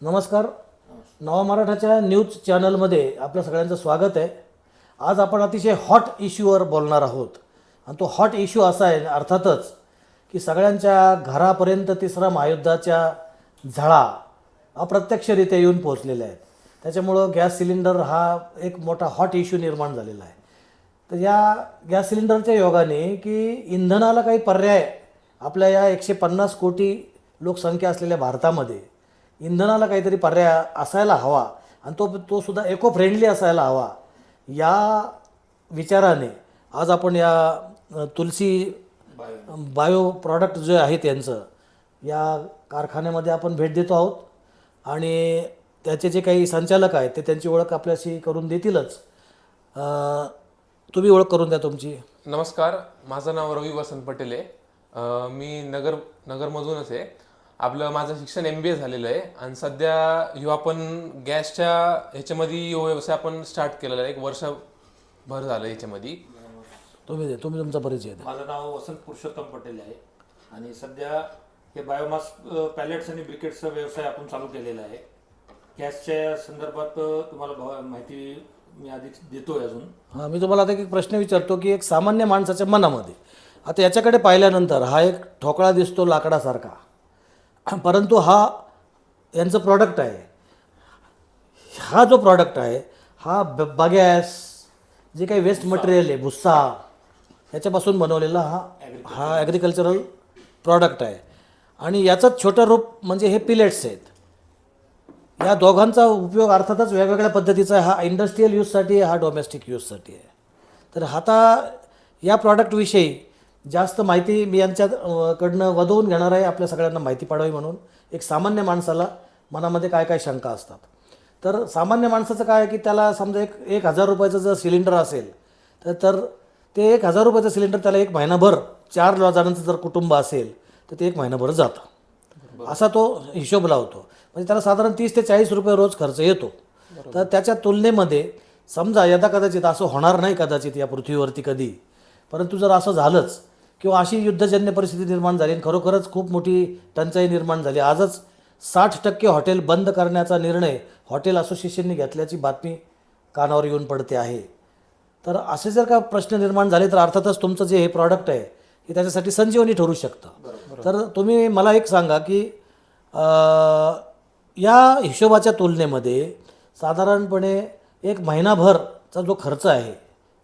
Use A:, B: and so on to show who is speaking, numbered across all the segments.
A: नमस्कार. नवा मराठाच्या न्यूज चॅनलमध्ये आपल्या सगळ्यांचं स्वागत आहे. आज आपण अतिशय हॉट इश्यूवर बोलणार आहोत आणि तो हॉट इश्यू असा आहे अर्थातच की सगळ्यांच्या घरापर्यंत तिसरा महायुद्धाच्या झळा अप्रत्यक्षरित्या येऊन पोहोचलेल्या आहेत. त्याच्यामुळं गॅस सिलेंडर हा एक मोठा हॉट इश्यू निर्माण झालेला आहे. तर या गॅस सिलेंडरच्या योगाने की इंधनाला काही पर्याय आपल्या या 150 कोटी लोकसंख्या असलेल्या भारतामध्ये इंधनाला काहीतरी पर्याय असायला हवा आणि तो सुद्धा इको फ्रेंडली असायला हवा. या विचाराने आज आपण या तुलसी बायो प्रॉडक्ट जे आहे त्यांचं या कारखान्यामध्ये आपण भेट देतो आहोत आणि त्याचे जे काही संचालक आहेत ते त्यांची ओळख आपल्याशी करून देतीलच. तुम्ही ओळख करून द्या तुमची.
B: नमस्कार, माझं नाव रवी वसंत पटेल आहे. मी नगरमधूनच आहे. माझं शिक्षण MBA झालेलं आहे आणि सध्या आपण गॅसच्या ह्याच्यामध्ये व्यवसाय आपण स्टार्ट केलेला आहे. 1 वर्षभर झालं ह्याच्यामध्ये.
A: तुम्ही तुमचा परिचय द्या.
C: माझं नाव वसंत पुरुषोत्तम पटेल आहे आणि सध्या हे बायोमास पॅलेट्स आणि ब्रिकेट्सचा व्यवसाय आपण चालू केलेला आहे. गॅसच्या संदर्भात तुम्हाला माहिती मी आधी देतोय अजून.
A: हां, मी तुम्हाला आता एक प्रश्न विचारतो की एक सामान्य माणसाच्या मनामध्ये आता याच्याकडे पाहिल्यानंतर हा एक ठोकळा दिसतो लाकडासारखा, परंतु हा यांचं प्रॉडक्ट आहे. हा जो प्रॉडक्ट आहे हा बागॅस जे काही वेस्ट मटेरियल आहे भुस्सा याच्यापासून बनवलेला हा ॲग्रिकल्चरल प्रॉडक्ट आहे आणि याचंच छोटं रूप म्हणजे हे पिलेट्स आहेत. या दोघांचा उपयोग अर्थातच वेगवेगळ्या पद्धतीचा आहे. हा इंडस्ट्रीयल यूजसाठी हा डोमेस्टिक यूजसाठी आहे. तर आता या प्रॉडक्टविषयी जास्त माहिती मी यांच्याकडनं वधवून घेणार आहे आपल्या सगळ्यांना माहिती पाडावी म्हणून. एक सामान्य माणसाला मनामध्ये काय काय शंका असतात. तर सामान्य माणसाचं काय आहे की त्याला समजा एक 1000 रुपयाचं जर सिलेंडर असेल तर ते 1000 रुपयाचं सिलेंडर त्याला 1 महिनाभर 4 जणांचं जर कुटुंब असेल तर ते 1 महिनाभर जातं असा तो हिशोब लावतो. म्हणजे त्याला साधारण 30 ते 40 रुपये रोज खर्च येतो. तर त्याच्या तुलनेमध्ये समजा यदा कदाचित असं होणार नाही कदाचित या पृथ्वीवरती कधी, परंतु जर असं झालंच किंवा अशी युद्धजन्य परिस्थिती निर्माण झाली आणि खरोखरच खूप मोठी टंचाई निर्माण झाली, आजच 60% हॉटेल बंद करण्याचा निर्णय हॉटेल असोसिएशनने घेतल्याची बातमी कानावर येऊन पडते आहे. तर असे जर का प्रश्न निर्माण झाले तर अर्थातच तुमचं जे हे प्रॉडक्ट आहे हे त्याच्यासाठी संजीवनी ठरू शकतं. तर तुम्ही मला एक सांगा की या हिशोबाच्या तुलनेमध्ये साधारणपणे 1 महिनाभरचा जो खर्च आहे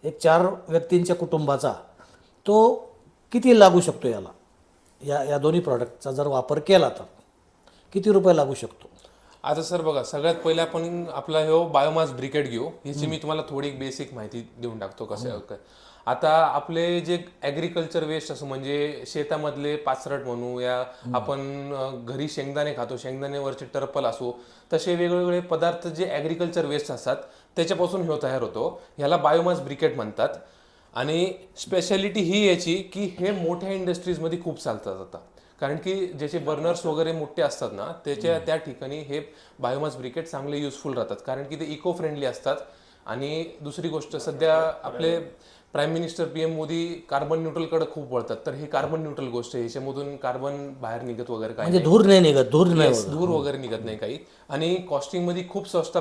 A: एक 4 व्यक्तींच्या कुटुंबाचा तो किती लागू शकतो या दोन्ही प्रॉडक्टचा जर वापर केला तर किती रुपये लागू शकतो?
B: आता सर बघा, सगळ्यात पहिले आपण आपला बायोमास ब्रिकेट घेऊ. ह्याची मी तुम्हाला थोडी बेसिक माहिती देऊन टाकतो कसं काय. आता आपले जे ॲग्रिकल्चर वेस्ट असं म्हणजे शेतामधले पाचरट म्हणू या आपण घरी शेंगदाणे खातो, शेंगदाणेवरचे टर्पल असो, तसे वेगवेगळे पदार्थ जे ॲग्रिकल्चर वेस्ट असतात त्याच्यापासून तयार होतो. ह्याला बायोमास ब्रिकेट म्हणतात. आणि स्पेशालिटी ही याची की हे मोठ्या इंडस्ट्रीजमध्ये खूप चालतात आता, कारण की ज्याचे बर्नर्स वगैरे मोठे असतात ना त्या ठिकाणी हे बायोमास ब्रिकेट चांगले युजफुल राहतात, कारण की ते इको फ्रेंडली असतात. आणि दुसरी गोष्ट, सध्या आपले prime minister PM Modi carbon न्यूट्रलकडे खूप वळतात. तर हे कार्बन न्यूट्रल गोष्ट आहे, ह्याच्यामधून कार्बन बाहेर निघत वगैरे काही
A: म्हणजे धूर नाही निघत,
B: धूर वगैरे निघत नाही काही. आणि कॉस्टिंगमध्ये खूप स्वस्त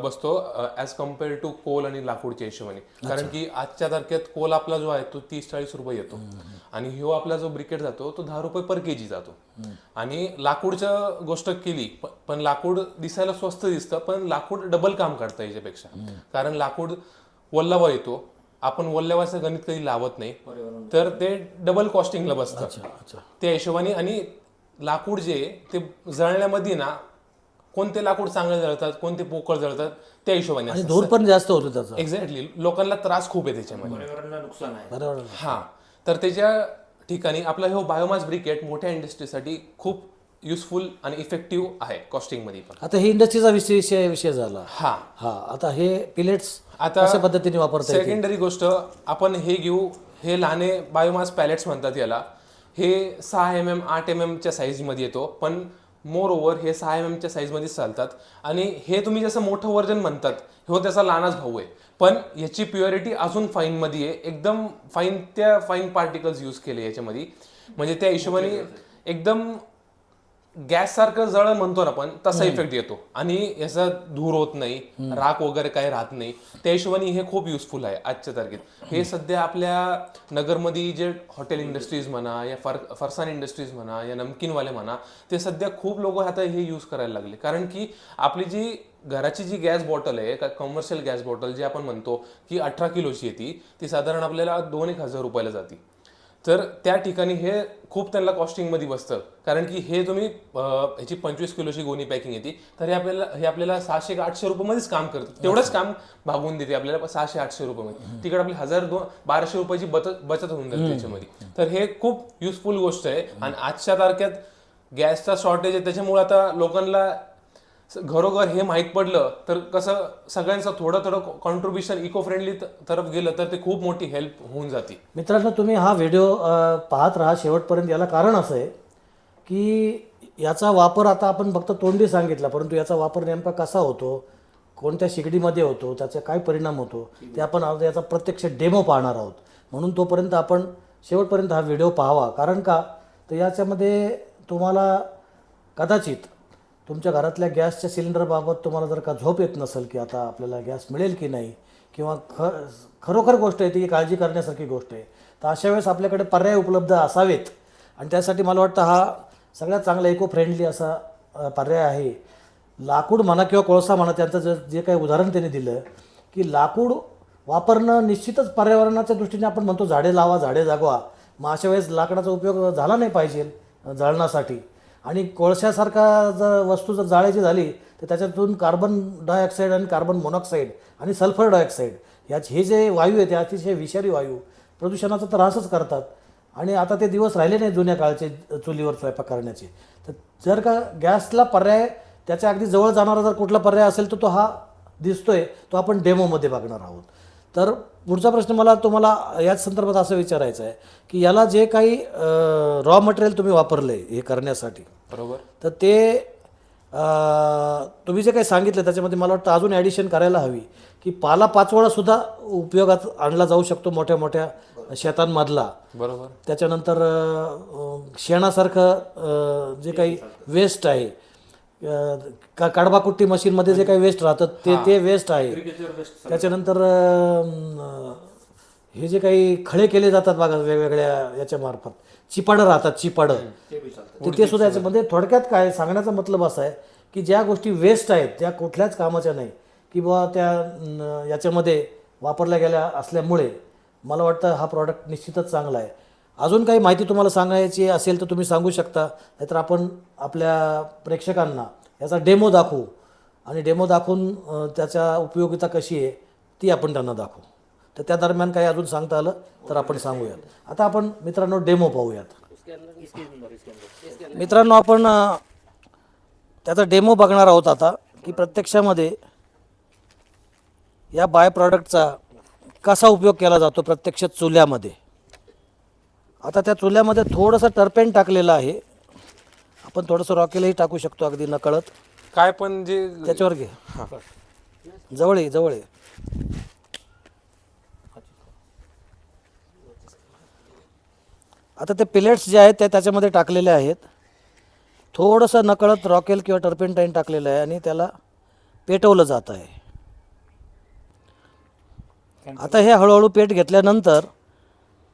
B: बसतो ॲज कम्पेअर टू कोल आणि लाकूडच्या हिशोबाने. कारण की आजच्या तारखेत कोल आपला जो आहे तो 30-40 रुपये येतो आणि आपला जो ब्रिकेट जातो तो 10 रुपये पर kg जातो. आणि लाकूडचं गोष्ट केली पण लाकूड दिसायला स्वस्त दिसतं, पण लाकूड डबल काम करतं याच्यापेक्षा. कारण लाकूड वल्लावा येतो, आपण वल्ल्यावाचं गणित कधी लावत नाही, तर ते डबल कॉस्टिंगला बसतं त्या हिशोबाने. आणि लाकूड जे ते जळण्यामध्ये ना कोणते लाकूड चांगले जळतात, कोणते पोकळ जळतात त्या हिशोबाने.
A: धूर पण जास्त होतो त्याचा.
B: एक्झॅक्टली, लोकांना त्रास खूप आहे त्याच्यामध्ये.
C: पर्यावरणाला नुकसान आहे.
A: बरोबर.
C: हा,
B: तर त्याच्या ठिकाणी आपला बायोमास ब्रिकेट मोठ्या इंडस्ट्रीसाठी खूप युजफुल आणि इफेक्टिव्ह आहे कॉस्टिंगमध्ये पण.
A: आता हे इंडस्ट्रीचा विषय झाला.
B: हा,
A: आता हे पिलेट्स
B: आता
A: कशा पद्धतीने वापरता येतील?
B: सेकंडरी गोष्ट आपण हे घेऊ. हे लहाने बायोमास पॅलेट्स म्हणतात याला. हे 6 mm 8 mm च्या साईजमध्ये येतो, पण मोर ओव्हर हे 6 mm च्या साईजमध्येच चालतात. आणि हे तुम्ही जसं मोठं व्हर्जन म्हणतात त्याचा लहानच भाऊ आहे, पण याची प्युरिटी अजून फाईनमध्ये आहे. एकदम फाईन पार्टिकल्स यूज केले याच्यामध्ये, म्हणजे त्या हिशोबाने एकदम गॅस सारखं जळण म्हणतो ना आपण तसा इफेक्ट येतो आणि याचा धूर होत नाही, राख वगैरे काही राहत नाही. त्या हिशोबाने हे खूप युजफुल आहे आजच्या तारखेत. हे सध्या आपल्या नगरमध्ये जे हॉटेल इंडस्ट्रीज म्हणा या फरसाण इंडस्ट्रीज म्हणा या नमकीनवाले म्हणा, ते सध्या खूप लोक आता हे यूज करायला लागले. कारण की आपली जी घराची जी गॅस बॉटल आहे, कमर्शियल गॅस बॉटल जी आपण म्हणतो की 18 किलोची येते, ती साधारण आपल्याला 2-1 हजार रुपयाला जाते. तर त्या ठिकाणी हे खूप त्यांना कॉस्टिंगमध्ये बसतं. कारण की हे तुम्ही ह्याची 25 किलोची गोणी पॅकिंग येते, तर हे आपल्याला 700-800 रुपयामध्येच काम करतं. तेवढंच काम भागवून देते आपल्याला 600-800 रुपयामध्ये. तिकडे आपली 1000-1200 रुपयाची बचत होऊन जाते त्याच्यामध्ये. तर हे खूप युजफुल गोष्ट आहे. आणि आजच्या तारखेत गॅसचा शॉर्टेज आहे, त्याच्यामुळे आता लोकांना घरोघर हे माहीत पडलं तर कसं सगळ्यांचं थोडं कॉन्ट्रीब्युशन इको फ्रेंडली तरफ गेलं तर ते खूप मोठी हेल्प होऊन जाते.
A: मित्रांनो, तुम्ही हा व्हिडिओ पाहत राहा शेवटपर्यंत. याला कारण असं आहे की याचा वापर आता आपण फक्त तोंडी सांगितला, परंतु याचा वापर नेमका कसा होतो, कोणत्या शेगडीमध्ये होतो, त्याचा काय परिणाम होतो, ते आपण आज याचा प्रत्यक्ष डेमो पाहणार आहोत. म्हणून तोपर्यंत आपण शेवटपर्यंत हा व्हिडिओ पाहावा. कारण का तर याच्यामध्ये तुम्हाला कदाचित तुमच्या घरातल्या गॅसच्या सिलेंडरबाबत तुम्हाला जर का झोप येत नसेल की आता आपल्याला गॅस मिळेल की नाही, किंवा खरोखर गोष्ट आहे ती काळजी करण्यासारखी गोष्ट आहे, तर अशा वेळेस आपल्याकडे पर्याय उपलब्ध असावेत. आणि त्यासाठी मला वाटतं हा सगळ्यात चांगला इको फ्रेंडली असा पर्याय आहे. लाकूड म्हणा किंवा कोळसा म्हणा, त्यांचं जे काही उदाहरण त्यांनी दिलं की लाकूड वापरणं निश्चितच पर्यावरणाच्या दृष्टीने आपण म्हणतो झाडे लावा झाडे जागवा, मग अशा वेळेस लाकडाचा उपयोग झाला नाही पाहिजे जळणासाठी. आणि कोळशासारखा जर वस्तू जर जाळायची झाली तर त्याच्यातून कार्बन डायऑक्साईड आणि कार्बन मोनॉक्साईड आणि सल्फर डायऑक्साईड हे जे वायू आहेत ते अतिशय विषारी वायू प्रदूषणाचा त्रासच करतात. आणि आता ते दिवस राहिले नाही जुन्या काळचे चुलीवर स्वयंपाक करण्याचे. तर जर का गॅसला पर्याय त्याच्या अगदी जवळ जाणारा जर कुठला पर्याय असेल तर तो हा दिसतोय, तो आपण डेमोमध्ये बघणार आहोत. तर पुढचा प्रश्न मला तुम्हाला याच संदर्भात असं विचारायचं आहे की याला जे काही रॉ मटेरियल तुम्ही वापरलं आहे हे करण्यासाठी,
B: बरोबर,
A: तर ते तुम्ही जे काही सांगितलं त्याच्यामध्ये मला वाटतं अजून ॲडिशन करायला हवी की पालापाचोळासुद्धा उपयोगात आणला जाऊ शकतो मोठ्या मोठ्या शेतांमधला.
B: बरोबर.
A: त्याच्यानंतर शेणासारखं जे काही वेस्ट आहे, कडबाकुट्टी मशीनमध्ये जे काही वेस्ट राहतं ते वेस्ट आहे. त्याच्यानंतर हे जे काही खळे केले जातात बघा वेगवेगळ्या याच्यामार्फत, चिपाडं राहतात, चिपाडं ते सुद्धा याच्यामध्ये. थोडक्यात काय सांगण्याचा मतलब असा आहे की ज्या गोष्टी वेस्ट आहेत त्या कुठल्याच कामाच्या नाही, की बाबा त्या याच्यामध्ये वापरल्या गेल्या असल्यामुळे मला वाटतं हा प्रॉडक्ट निश्चितच चांगला आहे. अजून काही माहिती तुम्हाला सांगायची असेल तर तुम्ही सांगू शकता, नाहीतर आपण आपल्या प्रेक्षकांना याचा डेमो दाखवू आणि डेमो दाखवून त्याच्या उपयोगिता कशी आहे ती आपण त्यांना दाखवू. तर त्या दरम्यान काही अजून सांगता आलं तर आपण सांगूयात. आता आपण मित्रांनो डेमो पाहूयात. मित्रांनो, आपण त्याचा डेमो बघणार आहोत आता की प्रत्यक्षामध्ये या बाय प्रॉडक्टचा कसा उपयोग केला जातो प्रत्यक्ष चुल्यामध्ये. आता त्या चुल्यामध्ये थोडंसं टर्पेन टाकलेलं आहे, आपण थोडंसं रॉकेलही टाकू शकतो अगदी नकळत.
B: काय पण जे
A: त्याच्यावर घे, जवळ ये जवळ ये. आता ते पिलेट्स जे आहेत ते त्याच्यामध्ये टाकलेले आहेत. थोडंसं नकळत रॉकेल किंवा टर्पेंटाईन टाकलेलं आहे आणि त्याला पेटवलं जात आहे. आता हे हळूहळू पेट घेतल्यानंतर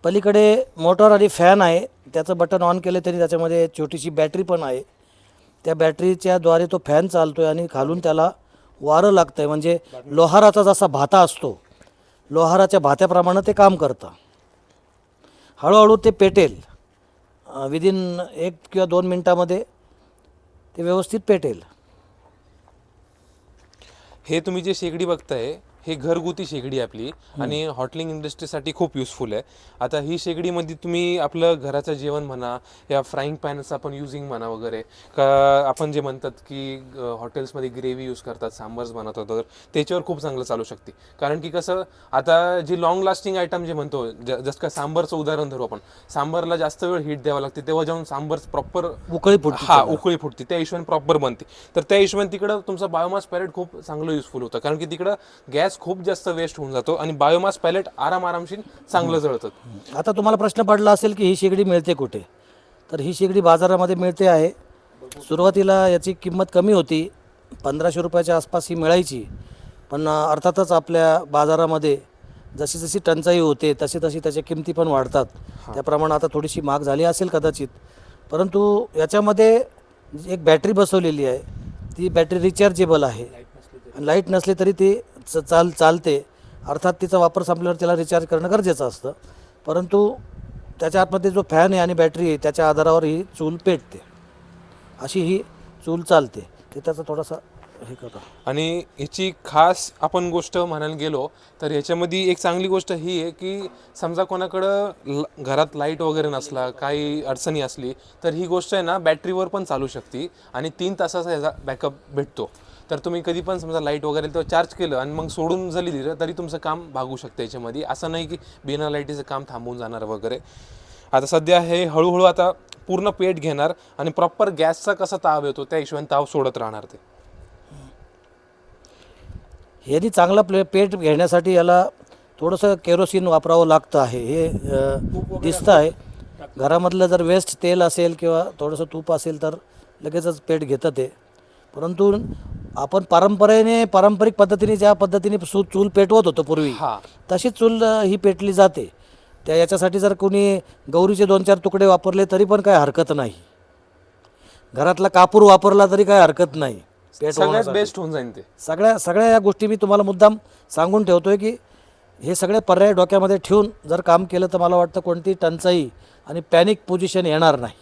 A: पलीकडे मोटर आणि फॅन आहे, त्याचं बटन ऑन केलं तरी त्याच्यामध्ये छोटीशी बॅटरी पण आहे. त्या बॅटरीच्या द्वारे तो फॅन चालतो आहे आणि खालून त्याला वारं लागतं आहे. म्हणजे लोहाराचा जसा भाता असतो, लोहाराच्या भात्याप्रमाणे ते काम करतं. हळूहळू ते पेटेल, विदिन 1 किंवा 2 मिनटामध्ये ते व्यवस्थित पेटेल.
B: हे तुम्ही जे शेगडी बघताय हे घरगुती शेगडी आपली आणि हॉटेलिंग इंडस्ट्रीसाठी खूप युजफुल आहे. आता ही शेगडीमध्ये तुम्ही आपलं घराचं जेवण म्हणा या फ्राईंग पॅनचं आपण युजिंग म्हणा वगैरे, का आपण जे म्हणतात की हॉटेल्समध्ये ग्रेव्ही यूज करतात, सांबर्स बनवतात वगैरे, त्याच्यावर खूप चांगलं चालू शकते. कारण की कसं आता जी लॉंग लास्टिंग आयटम जे म्हणतो, जसं का सांबरचं उदाहरण धरू आपण, सांबरला जास्त वेळ हीट द्यावं लागते, तेव्हा जाऊन सांबर प्रॉपर
A: उकळी फुटते.
B: उकळी फुटते, त्या हिशोबाने प्रॉपर बनते. तर त्या हिशोबाने तिकडं तुमचं बायोमास पॅलेट खूप चांगलं युजफुल होतं. कारण की तिकडं गॅस खूप जास्त वेस्ट होऊन जातो आणि बायोमास पॅलेट आरामशीर चांगलं जळतं.
A: आता तुम्हाला प्रश्न पडला असेल की ही शेगडी मिळते कुठे, तर ही शेगडी बाजारामध्ये मिळते आहे. सुरुवातीला याची किंमत कमी होती, 1500 रुपयाच्या आसपास ही मिळायची. पण अर्थातच आपल्या बाजारामध्ये जशी जशी टंचाई होते तशी तशी त्याच्या किमती पण वाढतात. त्याप्रमाणे आता थोडीशी महाग झाली असेल कदाचित. परंतु याच्यामध्ये एक बॅटरी बसवलेली आहे, ती बॅटरी रिचार्जेबल आहे. लाईट नसली तरी ती चालते. अर्थात तिचा वापर संपल्यावर त्याला रिचार्ज करणं गरजेचं असतं. परंतु त्याच्या आतमध्ये जो फॅन आहे आणि बॅटरी आहे त्याच्या आधारावर ही चूल पेटते. अशी ही चूल चालते. ते त्याचा थोडासा हे करतो.
B: आणि ह्याची खास आपण गोष्ट म्हणायला गेलो तर ह्याच्यामध्ये एक चांगली गोष्ट ही आहे की समजा कोणाकडं घरात लाईट वगैरे नसला, काही अडचणी असली तर ही गोष्ट आहे ना बॅटरीवर पण चालू शकते आणि 3 तासाचा ह्याचा बॅकअप भेटतो. तर तुम्ही कधी पण समजा लाईट वगैरे तर चार्ज केलं आणि मग सोडून जरी दिलं तरी तुमचं काम भागू शकतं याच्यामध्ये. असं नाही की बिना लाईटीचं काम थांबून जाणार वगैरे. आता सध्या हे हळूहळू आता पूर्ण पेट घेणार आणि प्रॉपर गॅसचा कसा ताव येतो त्या हिशोबाने ताव सोडत राहणार ते.
A: ह्यानी चांगला पेट घेण्यासाठी याला थोडंसं केरोसिन वापरावं लागतं आहे. हे दिसतं आहे. घरामधलं जर वेस्ट तेल असेल किंवा थोडंसं तूप असेल तर लगेचच पेट घेतं ते. परंतु आपण पारंपरिक पद्धतीने ज्या पद्धतीने चूल पेटवत होतो पूर्वी तशी चूल ही पेटली जाते. याच्यासाठी जर कोणी गौरीचे 2-4 तुकडे वापरले तरी पण काही हरकत नाही. घरातला कापूर वापरला तरी काही हरकत नाही.
B: सगळ्यात बेस्ट होऊन जाईल ते.
A: सगळ्या या गोष्टी मी तुम्हाला मुद्दाम सांगून ठेवतोय की हे सगळे पर्याय डोक्यामध्ये ठेवून जर काम केलं तर मला वाटतं कोणती टंचाई आणि पॅनिक पोझिशन येणार नाही.